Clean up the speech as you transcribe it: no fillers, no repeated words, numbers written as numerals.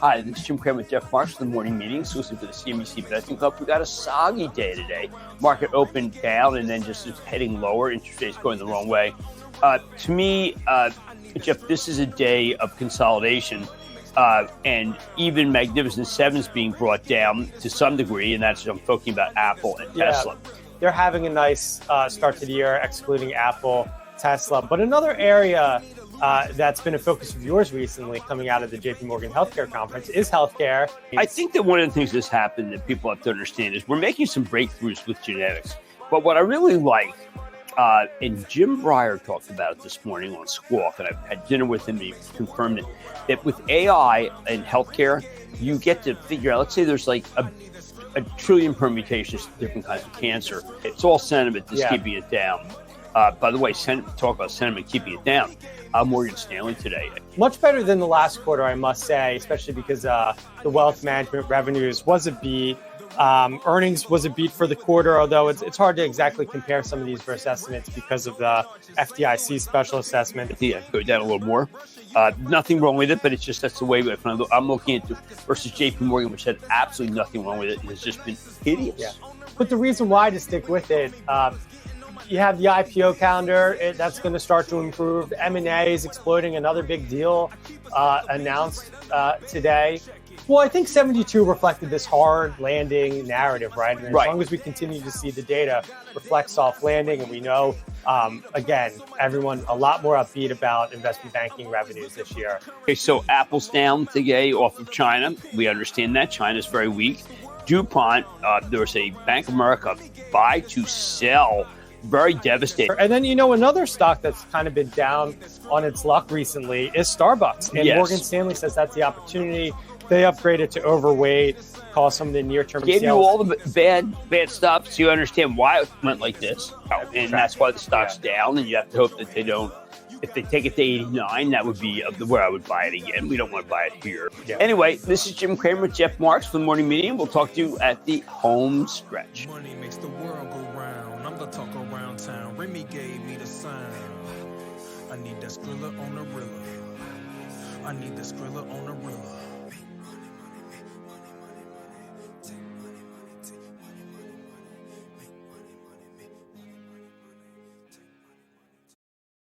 Hi, this is Jim Cramer with Jeff Marks for the morning meeting, exclusive to the CNBC Investment Club. We got a soggy day today. Market opened down and then just is heading lower. Interest rates going the wrong way. To me, Jeff, this is a day of consolidation, and even Magnificent Sevens being brought down to some degree, and that's I'm talking about Apple and Tesla. They're having a nice start to the year, excluding Apple, Tesla. But another area that's been a focus of yours recently coming out of the JP Morgan Healthcare Conference is healthcare. I think that one of the things that's happened that people have to understand is we're making some breakthroughs with genetics. But what I really like, and Jim Breyer talked about it this morning on Squawk, and I've had dinner with him and he confirmed it, that with AI and healthcare, you get to figure out, let's say there's like a trillion permutations of different kinds of cancer. It's all sentiment that's keeping it down. By the way, talk about sentiment keeping it down. Morgan Stanley today. Much better than the last quarter, I must say, especially because the wealth management revenues was a beat. Earnings was a beat for the quarter, although it's hard to exactly compare some of these versus estimates because of the FDIC special assessment. Yeah, go down a little more. Nothing wrong with it, but it's just that's the way I'm looking at it versus JP Morgan, which had absolutely nothing wrong with it. It's just been hideous. Yeah. But the reason why to stick with it, you have the IPO calendar. That's going to start to improve. M&A is exploiting another big deal announced today. Well, I think 72 reflected this hard landing narrative, right? And as long as we continue to see the data reflect soft landing, and we know, again, everyone a lot more upbeat about investment banking revenues this year. Okay, so Apple's down today off of China. We understand that. China's very weak. DuPont, there was a Bank of America buy to sell. Very devastating. And then, another stock that's kind of been down on its luck recently is Starbucks. And Morgan Stanley says that's the opportunity. They upgraded to overweight, call some of the near-term Gave sales. you all the bad stuff so you understand why it went like this. And that's why the stock's down. And you have to hope that they don't. If they take it to 89, that would be where I would buy it again. We don't want to buy it here. Yeah. Anyway, this is Jim Cramer with Jeff Marks for the morning meeting. We'll talk to you at the home stretch. Money makes the world go round. I'm the talk around town. Remy gave me the sign. I need that Skrilla on the Rilla. I need that Skrilla on the Rilla.